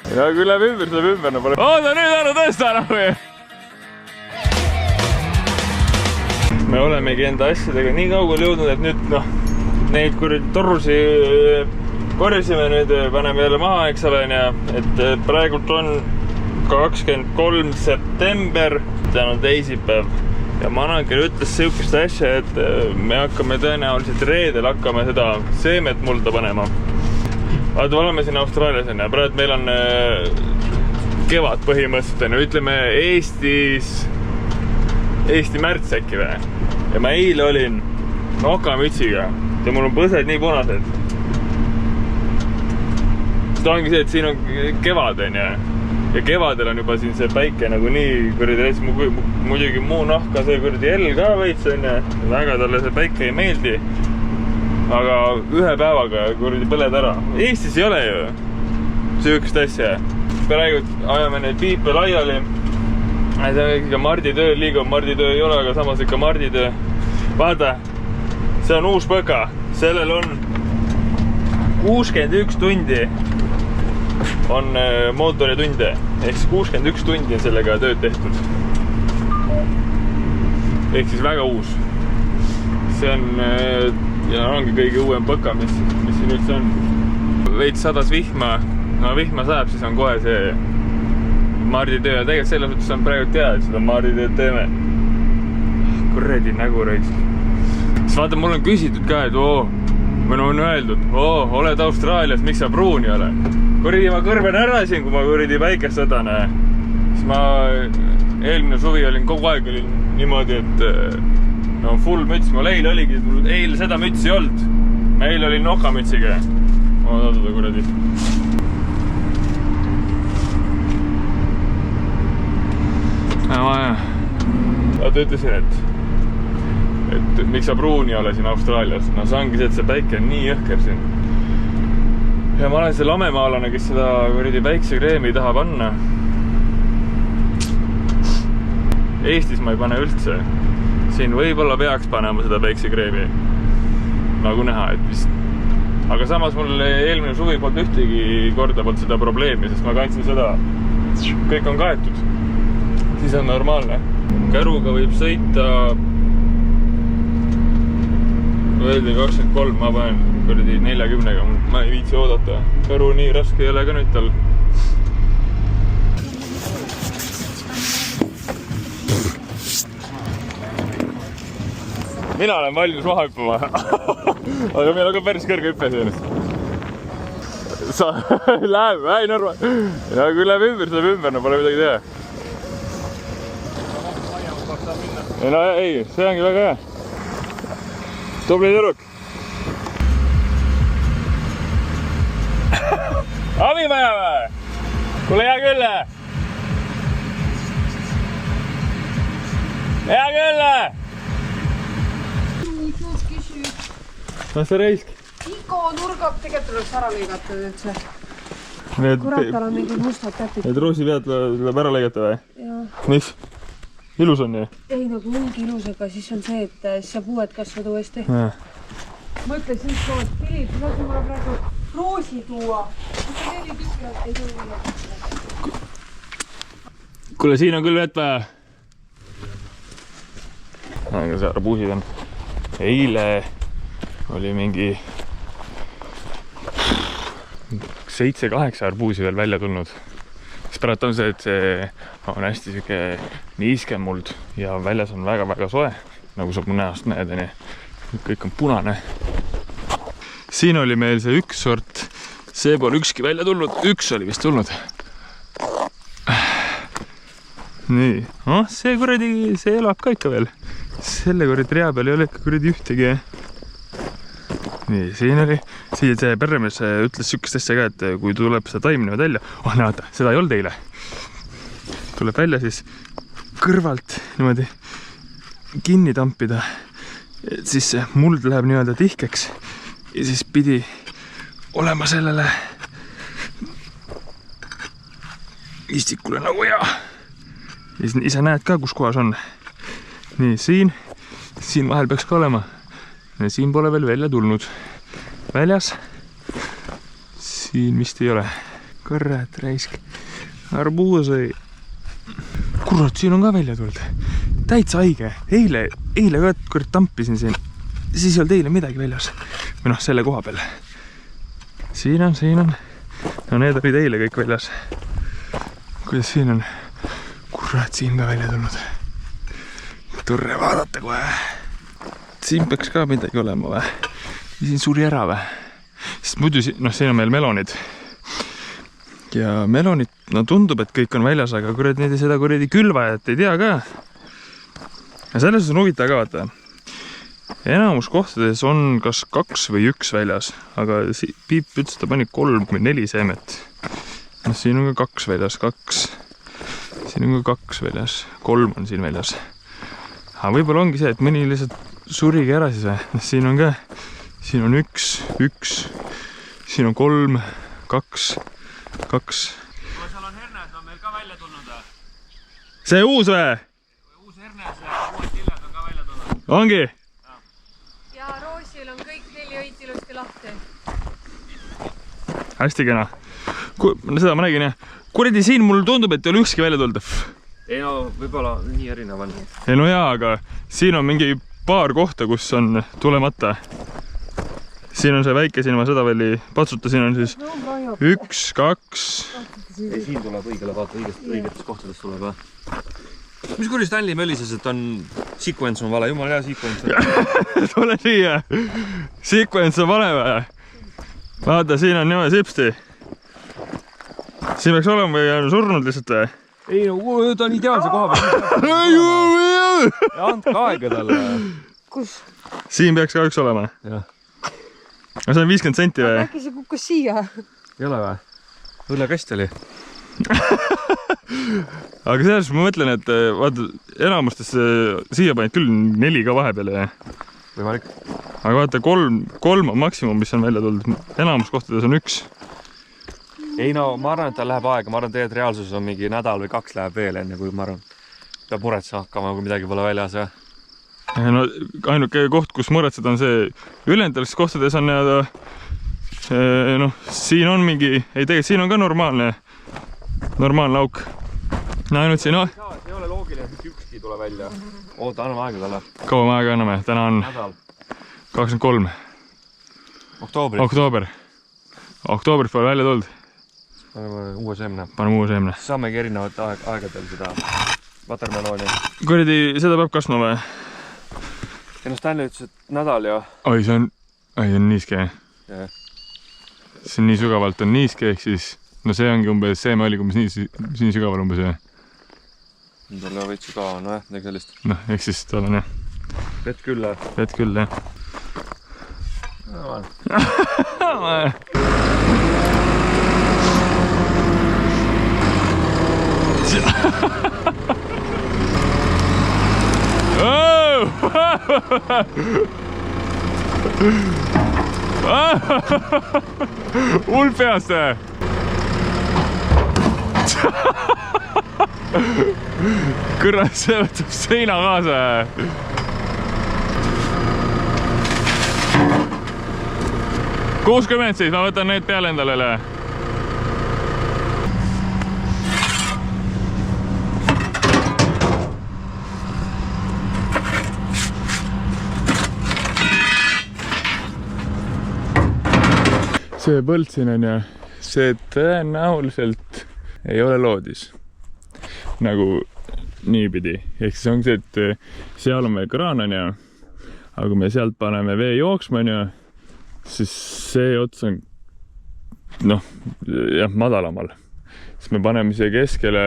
Ja kui läheb ümber, saab ümber. Oota, nüüd ära tõsta nagu. Me olemegi enda asjadega nii kaugel jõudnud, et nüüd neid torusi korjasime, nüüd paneme jälle maha, eks ole, et praegult on 23. september, täna on teisipäev ja Manager ütles sihukest asja, et me hakkame tõenäoliselt reedel hakkame seda seemet mulda panema. Vaata, oleme siin Austraalias ja praegu meil on kevad põhimõtteliselt, ütleme Eesti märts äkki või. Ja ma eile olin nokamütsiga ja mul on põsed nii punased. Seda ongi see, et siin on kevad ja kevadel on juba siin see päike nagu nii muidugi muu nahka see L ka veits väga talle see päike ei meeldi. Aga ühe päevaga põled ära. Eestis ei ole ju sihukest asja. Praegu ajame neid piipe laiali. See on ikka Mardi töö, liigub Mardi töö ei ole, aga samas ikka Mardi töö. Vaata, see on uus põka. Sellel on 61 tundi on mootoritunde. Ehk 61 tundi on sellega tööd tehtud. Ehk siis väga uus. See on... Ja ongi kõige uuem põka, mis siin üldse on. Veits sadas vihma, vihma sajab, siis on kohe see Mardi töö. Ja tegelikult selles mõttes on praegu teada, et seda Mardi tööd teeme. Kuredi nägu raisk. Siis vaata, mul on küsitud ka, et meil on öeldud, oled Austraalias, miks sa pruun ei ole? Kuridi ma kõrven ära siin, kui ma kuridi päikest sõdan. Siis ma eelmine suvi olin kogu aeg niimoodi, et full müts, mul eile oligi, eile seda mütsi ei olnud. Ma eile olin nokamütsiga. Oota, kuradi. Vaata, ütlesin, et miks sa pruun ei ole siin Austraalias. See ongi see, et see päike on nii jõhker siin. Ja ma olen see lamemaalane, kes seda kuridi päiksekreemi ei taha panna. Eestis ma ei pane üldse. Siin võib-olla peaks panema seda päiksekreemi. Nagu näha, et vist. Aga samas mul eelmine suvi polnud ühtegi korda polnud seda probleemi, sest ma kandsin seda. Kõik on kaetud. Siis on normaalne. Käruga võib sõita öeldi 23, ma panen kuradi 40-ga. Ma ei viitsi oodata. Käru nii raske ei ole ka nüüd tal. Mina olen valmis maha hüppama. Aga meil on ka päris kõrge hüppe siin. Läheb, ei Narva. Ja kui läheb ümber, saab ümber, pole midagi teha. Ei, see ongi väga hea. Tubli tüdruk. Abi vaja või? Kuule, hea küll. Hea küll. See reisk? Igo nurgab tegelikult tuleks ära lõigata üldse. Kurat, tal on mingi mustad täpid. Need roosi pead tuleb ära lõigata või? Jaa. Miks? Ilus on nii? Ei, nagu ongi ilus, aga siis on see, et siis saab uued kasvad uuesti. Mõtlesin, et Filip, lasi mulle praegu roosi tuua. Mis on 4 tükki, ei tule. Kuule, siin on küll vett vaja. Aga see arbuusid on. Eile oli mingi 7-8 arbuusi veel välja tulnud. Siis pärast on see, et see on hästi siuke niiske muld ja väljas on väga-väga soe, nagu sa mu näost näed. Kõik on punane. Siin oli meil see üks sort, see pole ükski välja tulnud, üks oli vist tulnud. Nii, see kuradi, see elab ka ikka veel. Selle kuradi rea peal ei ole ikka kuradi ühtegi. Nii, siin oli, see perremees ütles sükest asja ka, et kui tuleb seda taimnevad välja, näata, seda ei olnud eile. Tuleb välja siis kõrvalt niimoodi kinni tampida, et siis see muld läheb nii-öelda tihkeks ja siis pidi olema sellele istikule nagu hea. Ja siis ise näed ka, kus kohas on. Nii, siin vahel peaks ka olema. Ja siin pole veel välja tulnud. Väljas. Siin vist ei ole. Kõrret raisk. Arbuusi. Kurat, siin on ka välja tulnud. Täitsa haige. Eile ka kurat tampisin siin. Siis ei olnud eile midagi väljas. Või noh, selle koha peal. Siin on. No need olid eile kõik väljas. Kuidas siin on? Kurat, siin ka välja tulnud. Turre vaadata kohe. Siin peaks ka midagi olema või? Siin suri ära või? Sest muidu siin on meil melonid. Ja melonid, no tundub, et kõik on väljas, aga kurat neid seda kuradi külvajat ei tea ka. Ja selles on huvitav ka vaata. Enamus kohtades on kas 2 või 1 väljas, aga Piip ütles, ta pani 3 või 4 seemet. No, siin on ka 2 väljas, 2. Siin on ka 2 väljas, 3 on siin väljas. Aga võib-olla ongi see, et mõni lihtsalt surigi ära siis või. Siin on ka, siin on 1, siin on 3, 2. Kui seal on hernes, on meil ka välja tulnud või? See uus või? Uus hernes ja uued tilled on ka välja tulnud. Ongi? Ja Roosil on kõik 4 õit ilusti lahti. Hästi kena. Seda ma nägin jah. Kuradi siin mul tundub, et ei ole ükski välja tulnud. Ei no, võib-olla nii erinev on. Ei no jaa, aga siin on mingi paar kohta, kus on tulemata. Siin on see väike, siin ma seda veel ei patsuta, siin on siis 1, 2. Ei, siin tuleb õigele vaata, õigetes kohtades tuleb või? Mis kuri Stanley mölises, et on sequence on vale, jumal hea sequence. Tule siia. Sequence on vale või? Vaata, siin on niimoodi sipsti. Siin peaks olema või on surnud lihtsalt või? Ei no, ta on ideaalse koha peal. Andke aega talle. Kus? Siin peaks ka üks olema. Jah. No see on 50 senti või? Äkki see kukkus siia? Ei ole või? Õllekast oli. Aga selles ma mõtlen, et vaata, enamustes siia panid küll 4 ka vahepeale. Võimalik. Aga vaata, 3 on maksimum, mis on välja tulnud. Enamus kohtades on 1. Ei no, ma arvan, et ta läheb aega. Ma arvan, et reaalsus on mingi nädal või 2 läheb veel enne, kui ma arvan. Peab muretsema hakkama, kui midagi pole väljas. No, ainuke koht, kus muretseda on see ülendalises kohtades on noh, siin on mingi, ei tegelikult siin on ka normaalne auk. No ainult siin, noh. Ei ole loogiline, et ükski tule välja. Oota, anname aega talle. Kaua me aega anname? Täna on 23. Oktoober. Oktooberis pole välja tulnud. Paneme uue seemne. Saamegi erinevate aegadel seda watermelooni. Kuradi, seda peab kasvama või? Ja no Stanley ütles, et nädal ja... Oi, see on niiske. Yeah. See on nii sügavalt on niiske, ehk siis... No see ongi umbes, seeme oli umbes nii sügaval umbes, jah. Nüüd on veits sügav, no jah, midagi sellist. Noh, ehk siis tal on jah. Vett küll, jah. Vett küll, jah. Hull peast või? Kõrras, see võtab seina kaasa. 60 siis, ma võtan need peale endale. See põld siin on ja see tõenäoliselt ei ole loodis. Nagu niipidi. Ehk siis on see, et seal on meil kraan on ja, aga kui me sealt paneme vee jooksma on ja, siis see ots on noh, jah, madalamal. Siis me paneme siia keskele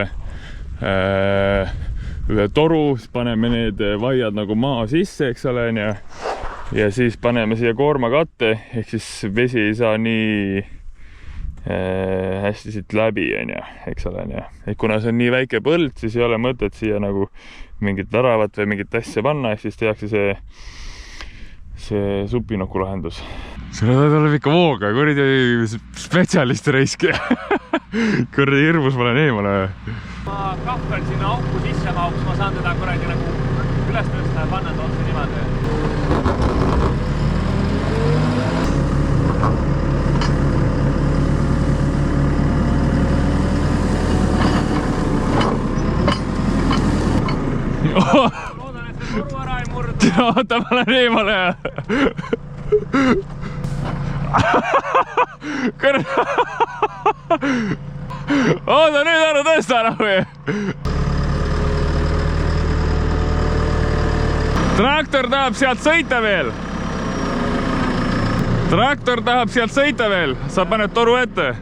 ühe toru, siis paneme need vaiad nagu maa sisse, eks ole, ja siis paneme siia koormakatte, ehk siis vesi ei saa nii hästi siit läbi, eks ole. Et kuna see on nii väike põld, siis ei ole mõtet siia nagu mingit väravat või mingit asja panna, ehk siis tehakse see supinoku lahendus. Sulle tuleb ikka vooga, kuradi spetsialist reiski. Kuradi hirmus ma olen eemale. Ma kahvel sinna auku sisse mauks, ma saan teda kuradi nagu üles tõsta ja panna ta otse niimoodi. Loodan, et see muru ära ei murdu. Oota, ma olen eemale. Oota, nüüd ära tõsta ära või? Traktor tahab sealt sõita veel. Traktor tahab sealt sõita veel. Sa paned toru ette.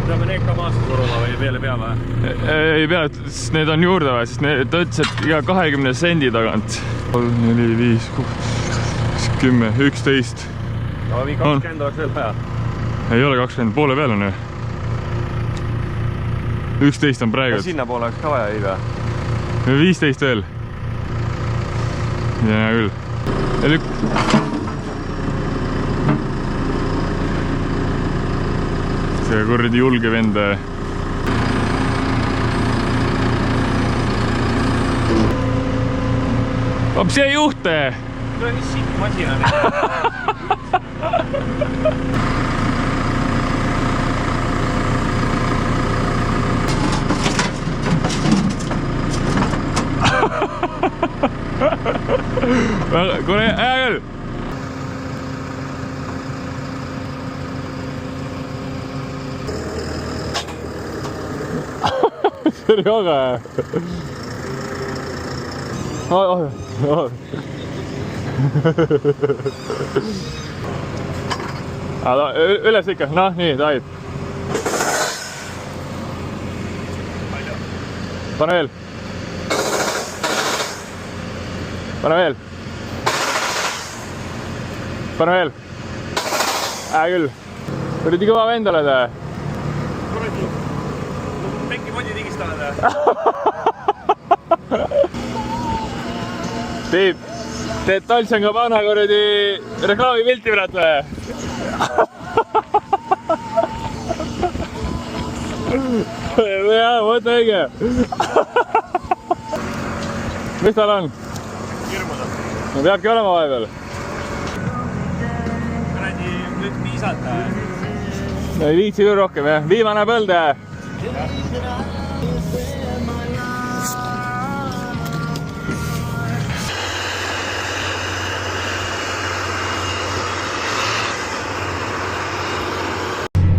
Peame need ka maast suruma või veel ei pea või? Ei pea, sest need on juurde vaja, sest ta ütles, et iga 20 sendi tagant. 3, 4, 5, 6, 10, 11. No 20 oleks veel vaja. Ei ole 20, poole peal on ju. 11 on praegu. Sinna poole oleks ka vaja ei või? 15 veel. Ja küll. See kuradi julge vend. Hops, see juhte! Tule nii siit masina. Kuule, hea küll! See oli väga hea. Üles ikka, noh nii, David. Pane veel. Pane veel. Pane veel. Hää küll. Kuradi kõva vend oled. Pekki podi tigistavad. Teed Dolce & Gabbana kuradi reklaamipilti praat või? Jaa, mõtle õige. Mis tal on? Hirmuda. No peabki olema vahepeal. Kuradi nüüd piisata. Ei viitsi küll rohkem, jah. Viimane põld.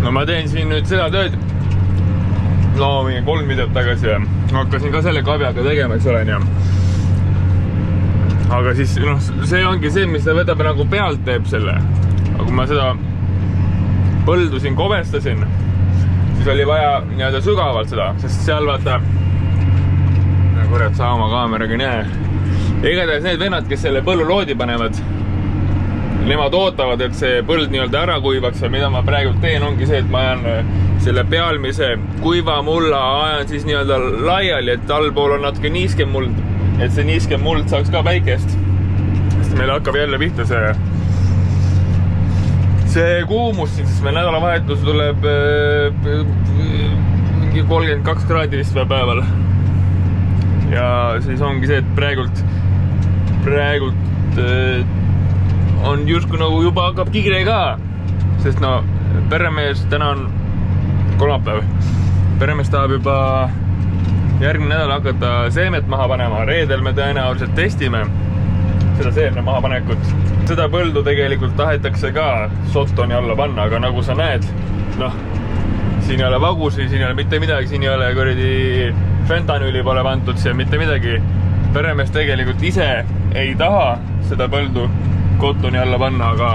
No ma teen siin nüüd seda tööd. No mingi 3 videot tagasi ja hakkasin ka selle kabjaga tegema, eks olen ja. Aga siis noh, see ongi see, mis ta võtab nagu pealt teeb selle. Aga kui ma seda põldu siin kobestasin, siis oli vaja nii-öelda sügavalt seda, sest seal vaata, kurat, sa oma kaameraga näe. Igatahes need vennad, kes selle põlluloodi panevad, nemad ootavad, et see põld nii-öelda ära kuivaks ja mida ma praegu teen, ongi see, et ma ajan selle pealmise kuiva mulla ajan siis nii-öelda laiali, et allpool on natuke niiskem muld, et see niiskem muld saaks ka päikest. Sest meil hakkab jälle pihta see kuumus siin, sest meil nädalavahetus tuleb mingi 32 kraadi vist päeval. Ja siis ongi see, et praegult on justkui nagu juba hakkab kigre ka, sest no peremees, täna on kolmapäev, peremees tahab juba järgmine nädal hakata seemet maha panema, reedel me tõenäoliselt testime seda seemne mahapanekut. Seda põldu tegelikult tahetakse ka sottoni alla panna, aga nagu sa näed, noh, siin ei ole vagusi, siin ei ole mitte midagi, siin ei ole kuradi fentanüüli pole pandud siia mitte midagi. Peremees tegelikult ise ei taha seda põldu kottoni alla panna, aga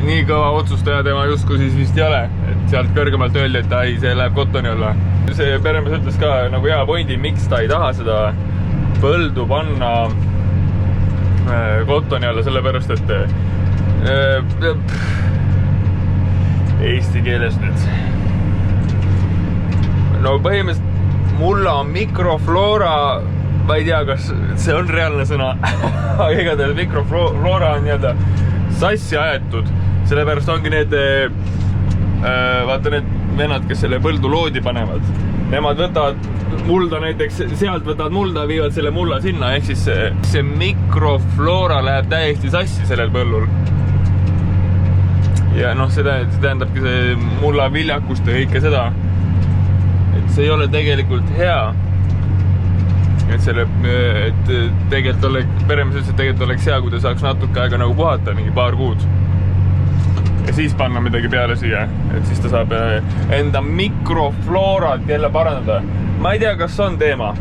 nii kõva otsustaja tema justkui siis vist ei ole, et sealt kõrgemalt öeldi, et ei, see läheb kottoni alla. See peremees ütles ka nagu hea pointi, miks ta ei taha seda põldu panna kottoni alla, sellepärast, et eesti keeles nüüd. No põhimõtteliselt mulla on mikrofloora, ma ei tea, kas see on reaalne sõna, aga igatahes mikrofloora on nii-öelda sassi aetud, sellepärast ongi need, vaata need vennad, kes selle põldu loodi panevad. Nemad võtavad mulda näiteks, sealt võtavad mulda, viivad selle mulla sinna, ehk siis see mikrofloora läheb täiesti sassi sellel põllul. ja noh, see tähendabki see mullaviljakust ja kõike seda, et see ei ole tegelikult hea. Et tegelikult peremees ütles, et tegelikult oleks hea, kui ta saaks natuke aega nagu puhata, mingi paar kuud. Ja siis panna midagi peale siia, et siis ta saab enda mikrofloorat jälle parandada. Ma ei tea, kas on teema.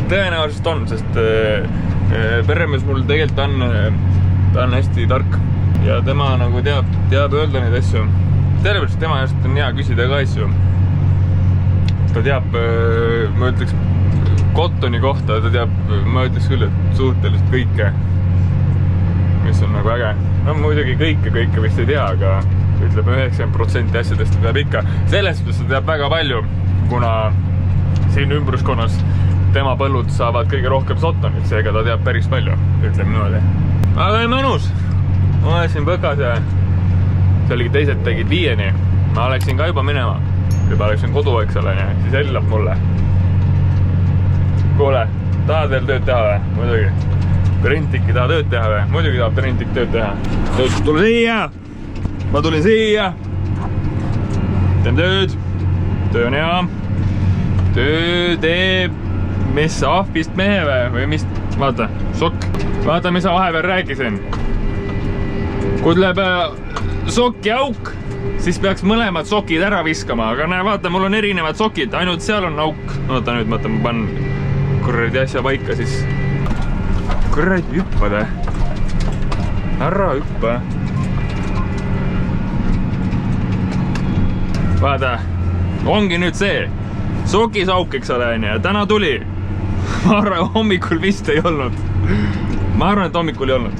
Tõenäoliselt on, sest peremees mul tegelikult ta on hästi tark ja tema nagu teab öelda neid asju. Sellepärast tema just on hea küsida ka asju. Ta teab, ma ütleks, kottoni kohta, ta teab, ma ütleks küll, et suhteliselt kõike, mis on nagu äge. No muidugi kõike vist ei tea, aga ütleme 90% asjadest ta teab ikka. Sellest ta teab väga palju, kuna siin ümbruskonnas tema põllud saavad kõige rohkem sottonit, seega ta teab päris palju, ütleme niimoodi. Aga ei mõnus. Ma olen siin põkas ja see oligi teised tegid 5-ni. Ma oleksin ka juba minema. Juba oleksin kodu, eks ole, ja siis hellab mulle. Kuule, tahad veel tööd teha või? Muidugi. Trentiki tahab tööd teha või? Muidugi tahab Trentik tööd teha. Tule siia! Ma tulin siia! Teen tööd. Töö on hea. Töö teeb mis ahvist mehe või mis? Vaata, sokk. Vaata, mis sa vahepeal rääkisin. Kui tuleb sokki auk, siis peaks mõlemad sokid ära viskama. Aga näe, vaata, mul on erinevad sokid. Ainult seal on auk. Vaata nüüd, ma panen kuradi asja paika, siis kuradi hüppade. Ära hüppa. Vaata, ongi nüüd see. Sokis auk, eks ole, ja täna tuli. Ma arvan, hommikul vist ei olnud. Ma arvan, et hommikul ei olnud.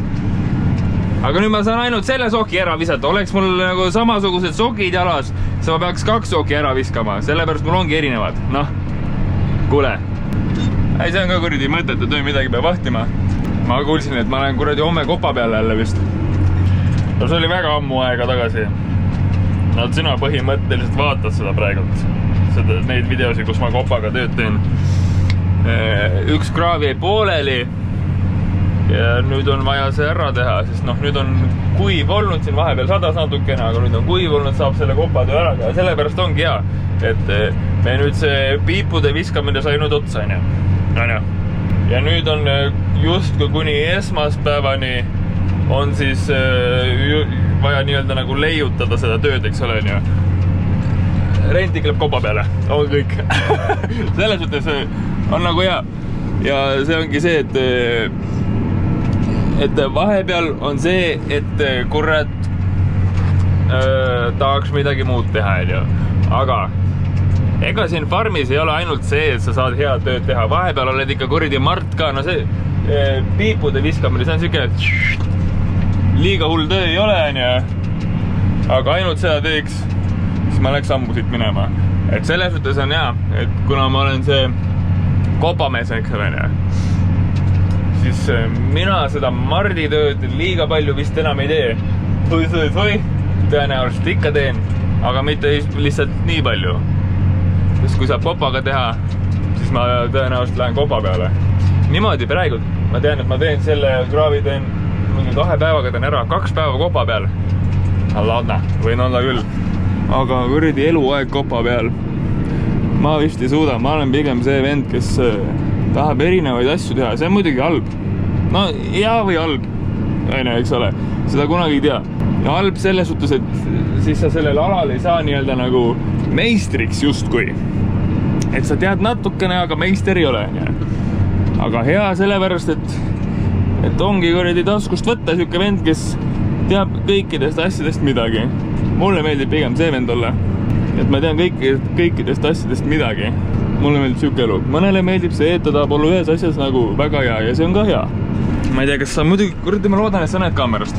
Aga nüüd ma saan ainult selle soki ära visata. Oleks mul nagu samasugused sokid jalas, siis ma peaks 2 soki ära viskama. Sellepärast mul ongi erinevad. Noh, kuule. Ei, see on ka kuradi mõttetu töö, midagi peab vahtima. Ma kuulsin, et ma olen kuradi homme kopa peale jälle vist. No see oli väga ammu aega tagasi. No sina põhimõtteliselt vaatad seda praegult. Neid videosi, kus ma kopaga tööd teen. Üks kraav jäi pooleli ja nüüd on vaja see ära teha, sest noh, nüüd on kuiv olnud, siin vahepeal sadas natukene, aga nüüd on kuiv olnud, saab selle kopatöö ära teha. Sellepärast ongi hea, et me nüüd see piipude viskamine sai nüüd otsa, ja nüüd on justkui kuni esmaspäevani on siis vaja nii-öelda nagu leiutada seda tööd, eks ole, Rentik läheb kopa peale, on kõik. Selles mõttes on nagu hea. Ja see ongi see, et vahepeal on see, et kurat tahaks midagi muud teha, aga ega siin farmis ei ole ainult see, et sa saad head tööd teha. Vahepeal oled ikka kuridi Mart ka, no see piipude viskamine, see on siuke liiga hull töö ei ole, aga ainult seda teeks, siis ma läks ammu siit minema. Et selles mõttes on hea, et kuna ma olen see kopamees, eks ole, siis mina seda Mardi tööd liiga palju vist enam ei tee. Tõenäoliselt ikka teen, aga mitte lihtsalt nii palju. Sest kui saab kopaga teha, siis ma tõenäoliselt lähen kopa peale. Niimoodi praegu, ma tean, et ma teen selle kraavi teen mingi 2 päevaga teen ära, 2 päeva kopa peal. Ladna, võin olla küll. Aga kuradi eluaeg kopa peal. Ma vist ei suuda, ma olen pigem see vend, kes tahab erinevaid asju teha. See on muidugi halb. No hea või halb, eks ole. Seda kunagi ei tea. Ja halb selles suhtes, et siis sa sellel alal ei saa nii-öelda nagu meistriks justkui. Et sa tead natukene, aga meister ei ole. Aga hea sellepärast, et ongi kuradi taskust võtta siuke vend, kes teab kõikidest asjadest midagi. Mulle meeldib pigem see vend olla. Et ma tean kõikidest asjadest midagi. Mulle meeldib siuke elu. Mõnele meeldib see, et ta tahab olla ühes asjas nagu väga hea ja see on ka hea. Ma ei tea, kas sa muidugi, kuradi ma loodan, et sa näed kaamerast.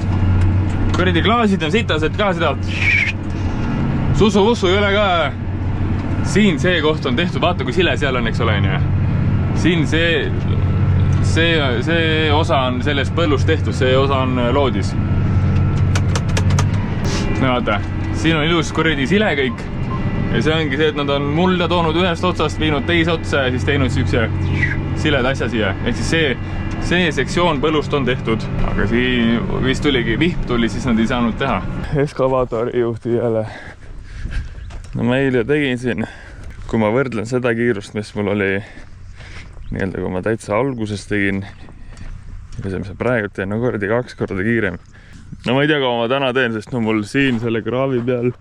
Kuradi klaasid on sitased ka seda. Susu-vussu ei ole ka. Siin see koht on tehtud, vaata kui sile seal on, eks ole. Siin see osa on sellest põllust tehtud, see osa on loodis. No vaata, siin on ilus kuradi sile kõik. Ja see ongi see, et nad on mulda toonud ühest otsast, viinud teise otsa ja siis teinud siukse siled asja siia. Et siis see see sektsioon põllust on tehtud, aga siin vist tuligi, vihm tuli, siis nad ei saanud teha. Eskavaatori juhti jälle. No ma eile tegin siin, kui ma võrdlen seda kiirust, mis mul oli nii-öelda, kui ma täitsa alguses tegin, ja see, mis ma praegu teen, no kordi 2 korda kiirem. No ma ei tea, kui ma täna teen, sest no mul siin selle kraavi peal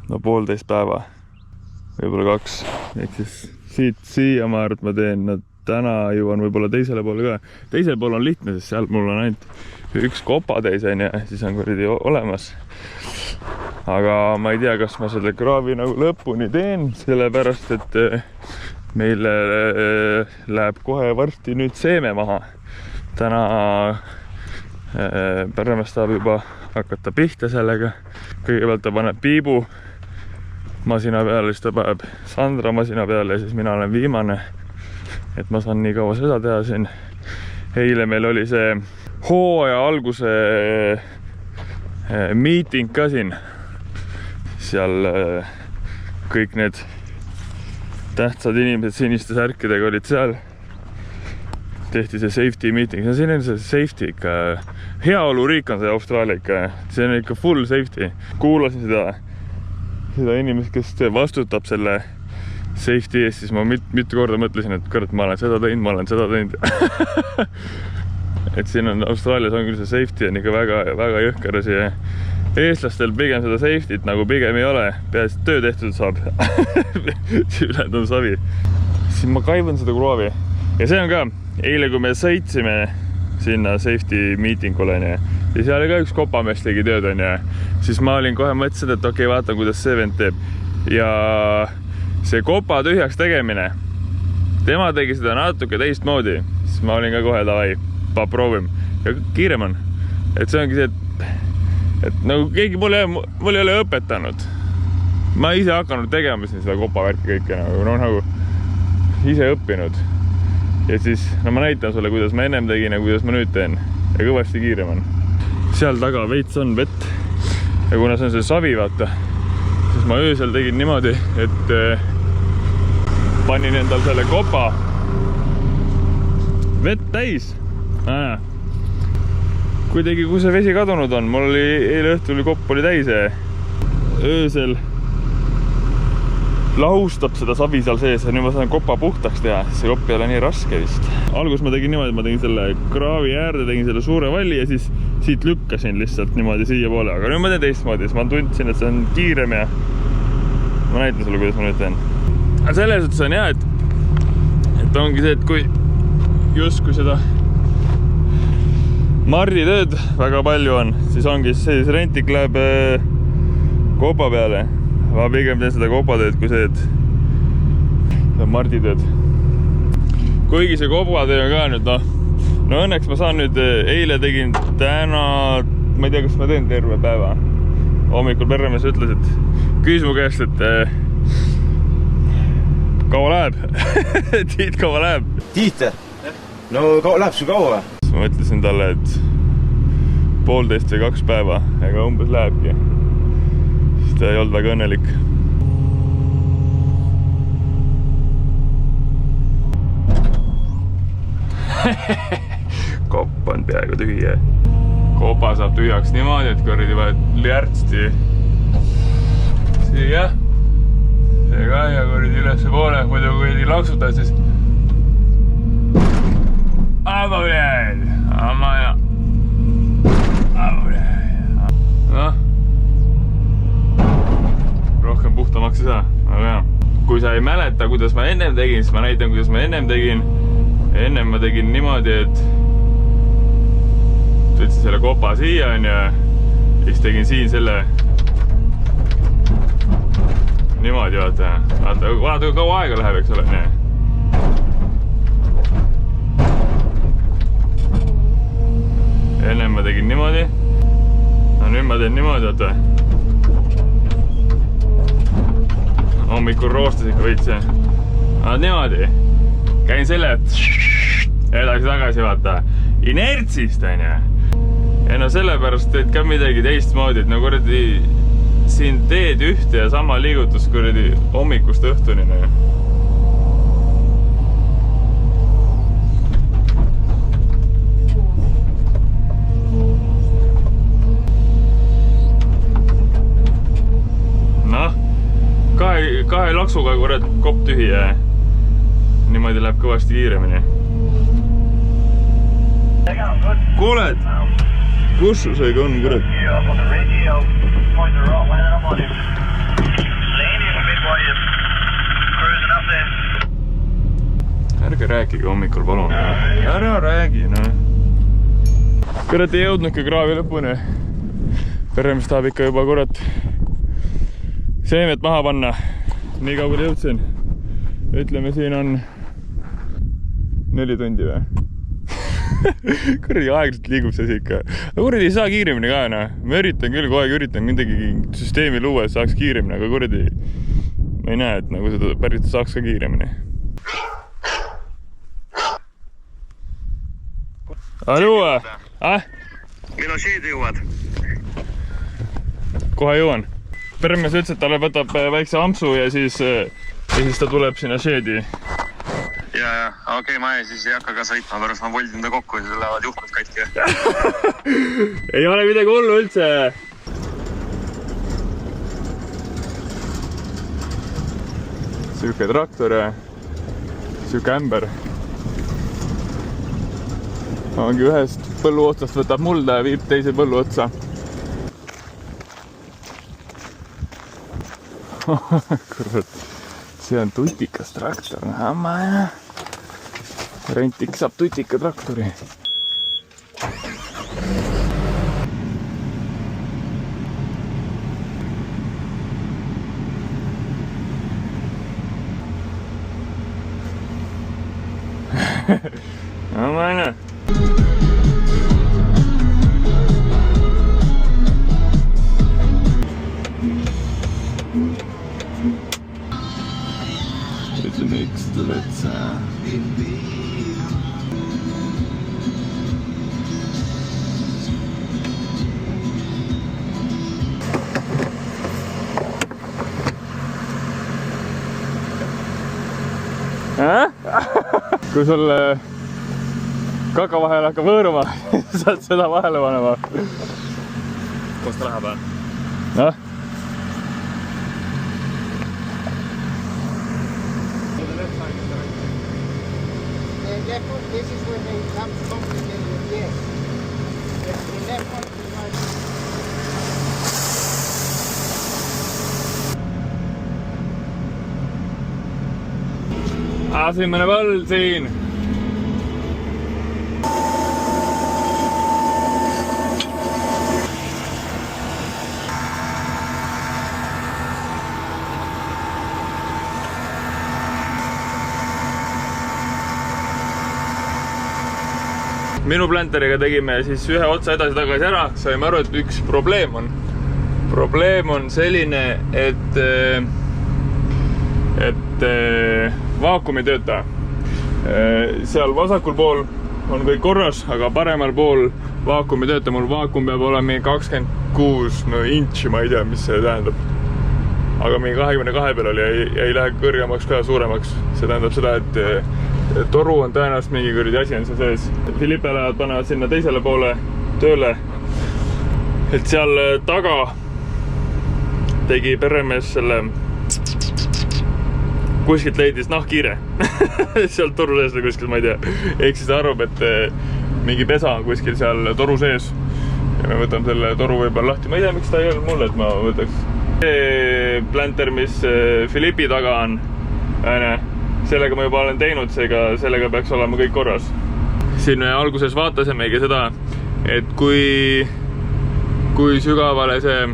no 1,5 päeva, võib-olla 2, ehk siis siit siia ma arvan, et ma teen, no täna jõuan võib-olla teisele poole ka. Teisel pool on lihtne, sest seal mul on ainult 1 kopatäis ja siis on kordi olemas. Aga ma ei tea, kas ma selle kraavi nagu lõpuni teen, sellepärast, et meil läheb kohe varsti nüüd seeme maha. Täna Pärmes tahab juba hakata pihta sellega. Kõigepealt ta paneb piibu masina peale, siis ta paneb Sandra masina peale ja siis mina olen viimane. Et ma saan nii kaua seda teha siin. Eile meil oli see hooaja alguse meeting ka siin. Seal kõik need tähtsad inimesed siniste särkidega olid seal. Tehti see safety meeting. See on see safety ikka. Heaoluriik on see Austraalia ikka. See on ikka full safety. Kuulasin seda inimest, kes vastutab selle safety eest, siis ma mitu korda mõtlesin, et kurat, ma olen seda teinud. Et siin on Austraalias on küll see safety on ikka väga, väga jõhker asi. Eestlastel pigem seda safety't nagu pigem ei ole. Peas töö tehtud saab. Ülejäänud on savi. Siis ma kaivon seda kraavi. Ja see on ka, eile kui me sõitsime sinna safety meetingule, ja seal oli ka üks kopamees tegi tööd, siis ma olin kohe mõtlesin, et okei, vaatan, kuidas see vend teeb. Ja see kopa tühjaks tegemine, tema tegi seda natuke teistmoodi, siis ma olin ka kohe davai, proovim. Ja kiirem on. Et see ongi see, et nagu keegi mul ei ole õpetanud. Ma ise hakanud tegema seda kopavärki kõike, nagu ise õppinud. Ja siis no ma näitan sulle, kuidas ma ennem tegin ja kuidas ma nüüd teen. Ja kõvasti kiirem on. Seal taga veits on vett. Ja kuna see on see savi, vaata, siis ma öösel tegin niimoodi, et panin endal selle kopa vett täis. Kuidagi, kui see vesi kadunud on, mul oli eile õhtul kopp oli täis ja öösel lahustab seda savi seal sees ja nüüd ma saan kopa puhtaks teha, see kopp ei ole nii raske vist. Algus ma tegin niimoodi, ma tegin selle kraavi äärde, tegin selle suure valli ja siis siit lükkasin lihtsalt niimoodi siia poole, aga nüüd ma teen teistmoodi, siis ma tundsin, et see on kiirem ja ma näitan sulle, kuidas ma nüüd teen. Aga selles suhtes on hea, et ongi see, et kui justkui seda marditööd väga palju on, siis ongi see rentik läheb kopa peale. Ma pigem teen seda kopatööd kui see, et marditööd. Kuigi see kopatöö on ka nüüd, no õnneks ma saan nüüd, eile tegin täna, ma ei tea, kas ma teen terve päeva. Hommikul Pärmes ütles, et küsis mu käest, et kaua läheb? Tiit, kaua läheb? Tiit, no läheb sul kaua? Ma mõtlesin talle, et 1,5 või 2 päeva, ega umbes lähebki. Ta ei olnud väga õnnelik. Kopp on peaaegu tühje. Kopa saab tühjaks niimoodi, et korridi vahet lärtsti siia. See ka ja korridi ülesse poole, muidu kui ei laksutad, siis abuleel! Amma ja abuleel! Noh. Rohkem puhtamaks ei saa, aga jah. Kui sa ei mäleta, kuidas ma ennem tegin, siis ma näitan, kuidas ma ennem tegin. Ennem ma tegin niimoodi, et võtsin selle kopa siia ja siis tegin siin selle niimoodi, vaata, kui kaua aega läheb, eks ole, nii. Ennem ma tegin niimoodi. No nüüd ma teen niimoodi, vaata. Hommikul roostas ikka veits ja niimoodi. Käin selle edasi-tagasi, vaata. Inertsist, on ju. Ja no sellepärast teed ka midagi teistmoodi, et no kuradi siin teed ühte ja sama liigutus kuradi hommikust õhtuni. laksuga kurat kopp tühi ja niimoodi läheb kõvasti kiiremini. Kuuled? Kus sul see on, kurat? Ärge rääkige hommikul, palun. Ära räägi, no. Kurat ei jõudnud ka kraavi lõpuni. Peremees tahab ikka juba kurat seemet maha panna. Nii kaugele jõudsin. Ütleme, siin on 4 tundi või? Kuradi aeglaselt liigub see ikka. No kuradi ei saa kiiremini ka, no. Ma üritan küll, kogu aeg üritan midagi süsteemi luua, et saaks kiiremini, aga kuradi ma ei näe, et nagu seda pärit saaks ka kiiremini. Alua! Millal šeedi jõuad? Kohe jõuan. Peremees ütles, et talle võtab väikse ampsu ja siis ta tuleb sinna šeedi. Ja, okei, ma siis ei hakka ka sõitma, pärast ma voldin ta kokku ja siis lähevad juhkud katki. Ei ole midagi hullu üldse. Süüke traktor ja süüke ämber. Ongi ühest põllu otsast võtab mulda ja viib teise põllu otsa. Kurat, see on tutikas traktor. Rentik saab tutika traktori. Ma ei näe. Next to let's kui sul kaka vahel hakkab võõruma, saad seda vahele panema. Kus ta läheb? Noh? This is when it becomes complicated, yes. The left one is right. Asimene põld siin. Minu planteriga tegime siis ühe otsa edasi tagasi ära, saime aru, et üks probleem on. Probleem on selline, et vaakum ei tööta. Seal vasakul pool on kõik korras, aga paremal pool vaakum ei tööta. Mul vaakum peab olema 26 intši, ma ei tea, mis see tähendab. Aga mingi 22 peal oli ja ei lähe kõrgemaks ka suuremaks. See tähendab seda, et toru on tõenäoliselt mingi kuradi asi on see sees. Philippele panevad sinna teisele poole tööle. Et seal taga tegi peremees selle kuskilt leidis nahkkiire. Seal toru sees või kuskil, ma ei tea. Ehk siis ta arvab, et mingi pesa on kuskil seal toru sees. Ja me võtame selle toru võib-olla lahti. Ma ei tea, miks ta ei olnud mulle, et ma võtaks. See planter, mis Philippi taga on, sellega ma juba olen teinud, sellega peaks olema kõik korras. Siin me alguses vaatasimegi seda, et kui sügavale see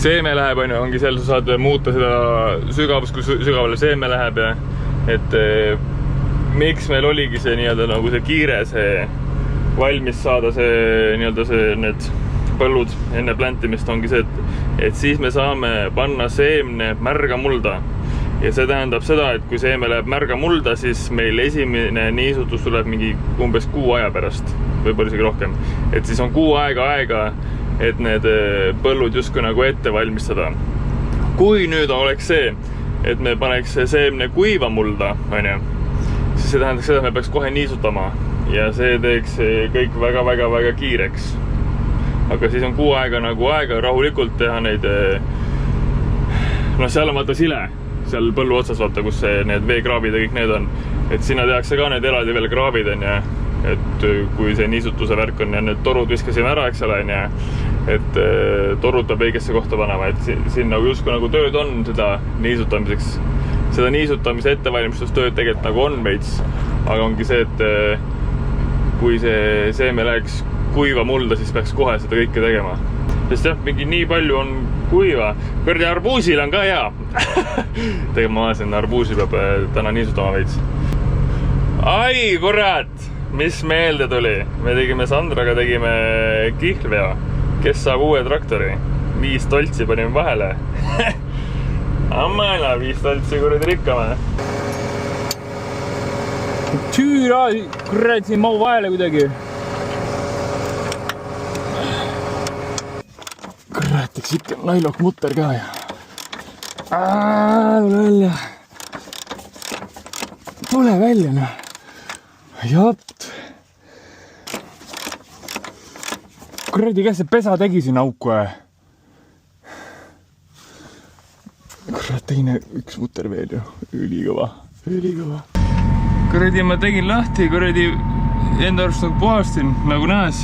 seeme läheb, ongi seal, sa saad muuta seda sügavust, kui sügavale seeme läheb ja et miks meil oligi see nii-öelda nagu see kiire, see valmis saada see nii-öelda see need põllud enne plantimist ongi see, et siis me saame panna seemne märga mulda. Ja see tähendab seda, et kui seeme läheb märga mulda, siis meil esimene niisutus tuleb mingi umbes 6 aja pärast, võib-olla isegi rohkem. Et siis on 6 aega, et need põllud justkui nagu ette valmistada. Kui nüüd oleks see, et me paneks seemne kuiva mulda, siis see tähendaks seda, et me peaks kohe niisutama ja see teeks kõik väga kiireks. Aga siis on 6 aega nagu aega rahulikult teha neid, seal on vaata sile. seal põllu otsas vaata, kus need veekraabid ja kõik need on. Et sinna tehakse ka need eraldi veel kraabid on ja et kui see niisutuse värk on ja need torud viskasime ära, eks ole, et torud peab õigesse kohta panema, et siin nagu justkui nagu tööd on seda niisutamiseks. Seda niisutamise ettevalmistustööd tegelikult nagu on veits, aga ongi see, et kui see seeme läheks kuiva mulda, siis peaks kohe seda kõike tegema. Sest jah, mingi nii palju on kuiva. Kõrdi arbuusil on ka hea. Tegelikult ma vaatasin, arbuusi peab täna niisutama veits. Ai, kurat! Mis meelde tuli? Me tegime Sandraga, tegime kihlveo. Kes saab uue traktori? 5 toltsi panime vahele. Ammena, 5 toltsi kuradi rikkame. Tüüra, kurat, siin mau vahele kuidagi. Kurat, eks ikka nailok mutter ka ja. Tule välja. Tule välja, noh. Japt. Kuradi, kes see pesa tegi siin auku? Kurat, teine üks mutter veel ju. Ülikõva. Ülikõva. Kuradi, ma tegin lahti, kuradi enda arust nagu puhastin, nagu näes.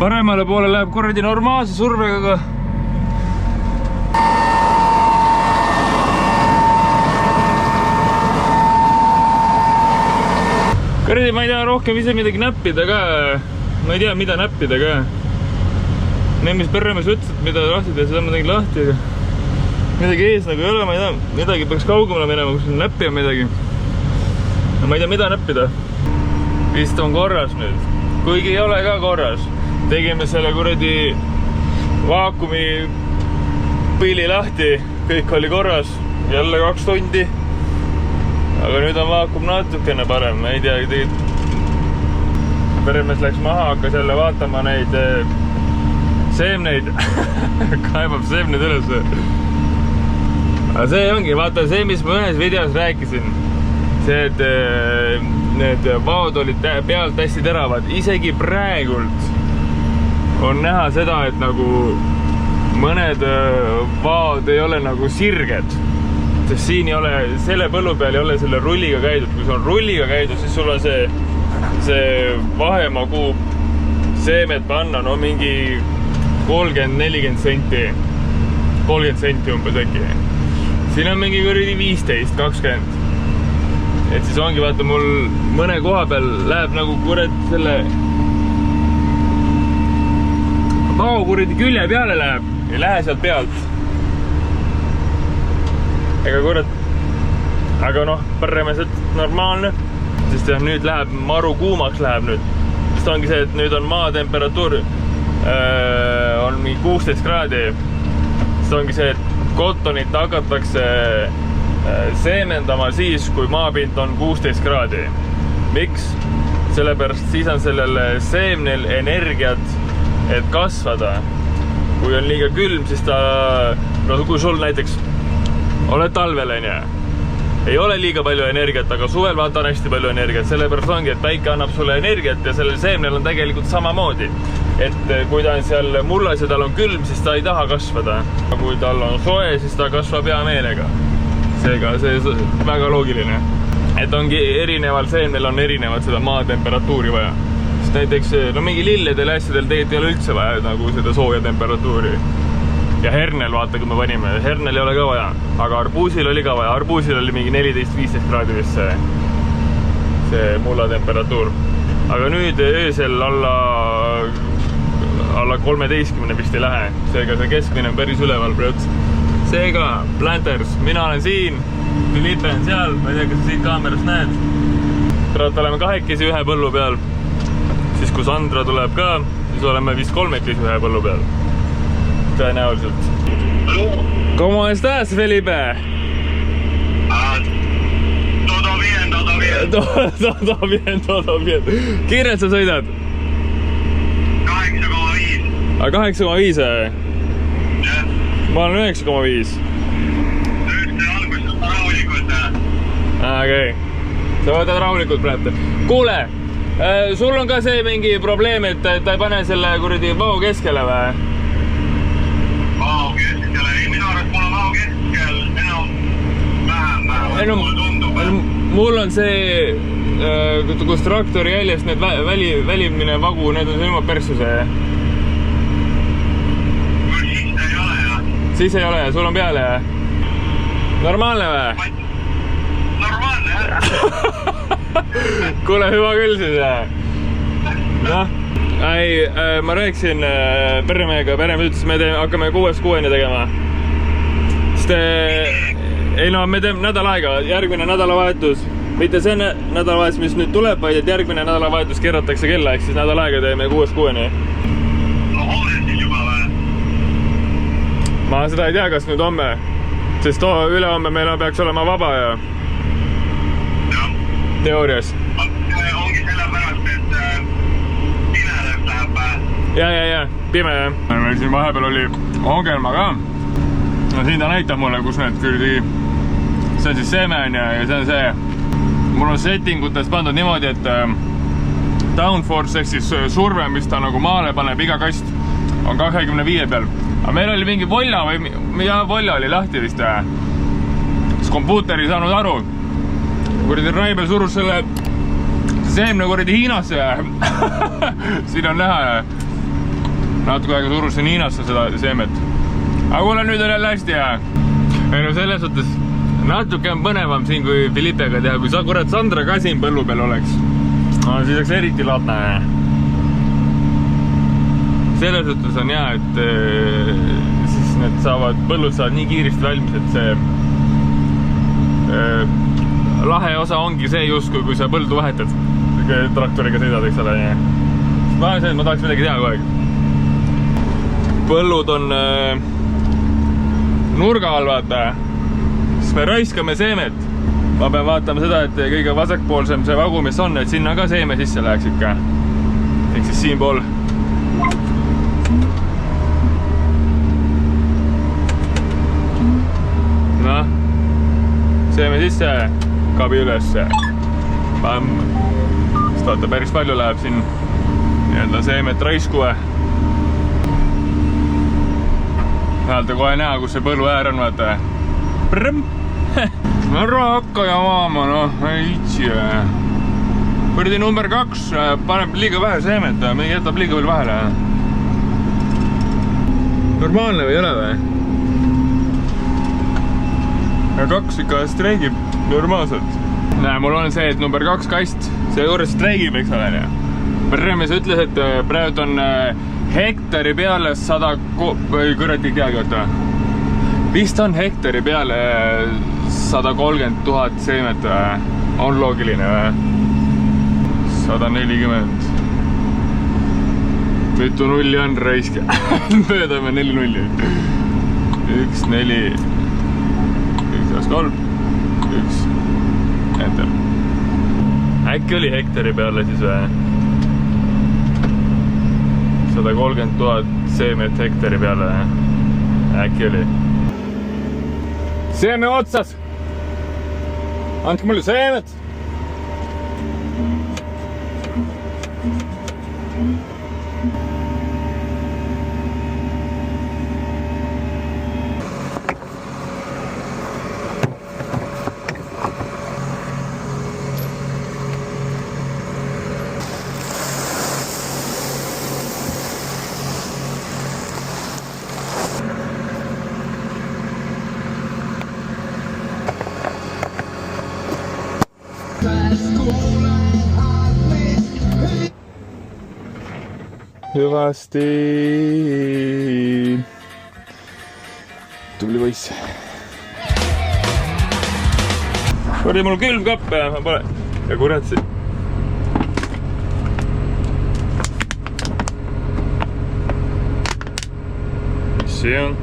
Paremale poole läheb kuradi normaalse survega ka. Kuradi, ma ei tea rohkem ise midagi näppida ka. Ma ei tea, mida näppida ka. Need, mis perremes ütlesid, mida lahti teha, seda ma tegin lahti, aga midagi ees nagu ei ole, ma ei tea. Midagi peaks kaugemale minema, kus näppima midagi. Ma ei tea, mida näppida. Vist on korras nüüd. Kuigi ei ole ka korras. Tegime selle kuradi vaakumi pili lahti. Kõik oli korras. Jälle 2 tundi. Aga nüüd on vaakum natukene parem. Ma ei tea, peremees läks maha, hakkas jälle vaatama neid seemneid. Kaebab seemneid üles. Aga see ongi, vaata see, mis ma ühes videos rääkisin. See, et need vaod olid pealt hästi teravad. Isegi praegult on näha seda, et nagu mõned vaod ei ole nagu sirged. Sest siin ei ole, selle põllu peal ei ole selle rulliga käidud. Kui see on rulliga käidud, siis sul on see vahemaa, kuhu seemed panna, no mingi 30-40 senti. 30 senti umbes äkki. Siin on mingi kuradi 15-20. Et siis ongi, vaata, mul mõne koha peal läheb nagu kurat selle vao kuradi külje peale läheb. Ei lähe sealt pealt. Ega kurat, aga noh, paremesed normaalne, sest jah, nüüd läheb maru kuumaks läheb nüüd. Sest ongi see, et nüüd on maatemperatuur on mingi 16 kraadi. Sest ongi see, et kotonit hakatakse seemendama siis, kui maapind on 16 kraadi. Miks? Sellepärast siis on sellel seemnel energiat, et kasvada. Kui on liiga külm, siis ta, no kui sul näiteks oled talvel, ei ole liiga palju energiat, aga suvel vaata on hästi palju energiat. Sellepärast ongi, et päike annab sulle energiat ja sellel seemnel on tegelikult samamoodi. Et kui ta on seal mullas ja tal on külm, siis ta ei taha kasvada. Kui tal on soe, siis ta kasvab hea meelega. Seega see on väga loogiline. Et ongi erineval seemnel on erinevat seda maatemperatuuri vaja. Sest näiteks no mingi lilledel asjadel tegelikult ei ole üldse vaja nagu seda sooja temperatuuri. Ja hernel vaata, kui me panime, hernel ei ole ka vaja, aga arbuusil oli ka vaja. Arbuusil oli mingi 14-15 kraadi vist see mulla temperatuur. Aga nüüd öösel alla 13 vist ei lähe. Seega see keskmine on päris üleval praegu. Seega, Planters, mina olen siin, Filipe on seal, ma ei tea, kas siit kaamerast näed. Praegu oleme kahekesi ühe põllu peal. Siis kui Sandra tuleb ka, siis oleme vist 3 ühe põllu peal. Tõenäoliselt. ¿Cómo estás, Felipe? Todo bien, todo bien. Todo bien. Kiirelt sa sõidad? 8,5. 8,5 Jah. Ma olen 9,5. Üldse alguses rahulikult. Okei. Sa võtad rahulikult praegu. Kuule, sul on ka see mingi probleem, et ta ei pane selle kuradi vao keskele või? Vao keskele. Minu arust mul on vao keskel enam vähe mul on see, kus traktori jäljest need välimine vagu, need on ilma persuse. Siis ei ole ja sul on peale ja? Normaalne või? Normaalne, jah. Kuule, hüva küll siis ja? Noh, ma rääkisin peremehega, peremees ütles, me hakkame 6-6-ni tegema. Sest ei no, me teeme nädal aega, järgmine nädalavahetus, mitte see nädalavahetus, mis nüüd tuleb, vaid et järgmine nädalavahetus keeratakse kella, ehk siis nädal aega teeme 6-6-ni. No homme siis juba või? Ma seda ei tea, kas nüüd homme, sest ülehomme meil peaks olema vaba ja teoorias. Ongi sellepärast, et pimedaks läheb või? Ja, pime jah. Meil siin vahepeal oli ongelma ka. No siin ta näitab mulle, kus need kurdi, see on siis semen ja see on see. Mul on settingutes pandud niimoodi, et downforce ehk siis surve, mis ta nagu maale paneb, iga kast on 25 peal. Aga meil oli mingi volla või, ja volla oli lahti vist ja siis kompuuter ei saanud aru. Kuradi Raibel surus selle seemne kuradi Hiinasse ja siin on näha ja natuke aega surus siin Hiinasse seda seemet. Aga kuule, nüüd on jälle hästi ja ei no selles suhtes natuke on põnevam siin kui Filippega teha, kui sa kurat Sandra ka siin põllu peal oleks. No siis oleks eriti latne. Selles suhtes on hea, et siis need põllud saavad nii kiiresti valmis, et see lahe osa ongi see justkui, kui sa põldu vahetad. Traktoriga sõidad, eks ole. Ma tahaks midagi teha kogu aeg. Põllud on nurga all vaata, siis me raiskame seemet. Ma pean vaatama seda, et kõige vasakpoolsem see vagu, mis on, et sinna ka seeme sisse läheks ikka. Ehk siis siin pool. Noh, seeme sisse, kabi ülesse. Pamm. Sest vaata, päris palju läheb siin nii-öelda seemet raisku. Näelte kohe näha, kus see põllu äär on, vaata. Prõmm! Ära hakka ja maama, noh, ei itsi. Võrdi number 2 paneb liiga vähe seemet, jätab liiga veel vahele. Normaalne või ei ole või? Ja 2 ikka streigib normaalselt. Näe, mul on see, et number 2 kast, see juures streigib, eks ole. Premies ütles, et praegu on hektari peale 100... Kurat ei teagi, oota. Vist on hektari peale 130 000 seemet või? On loogiline või? 140. Mitu nulli on raisk? Möödame 4 nulli. 1, 4, 1, 3, 1, enter. Äkki oli hektari peale siis või? 130 000 seemet hektari peale. Äkki oli. Seeme otsas! Andke mulle seemet! Hüvasti. Tubli poiss. Oli mul külmkapp ja ma pole. Ja kurat siin. Mis see on?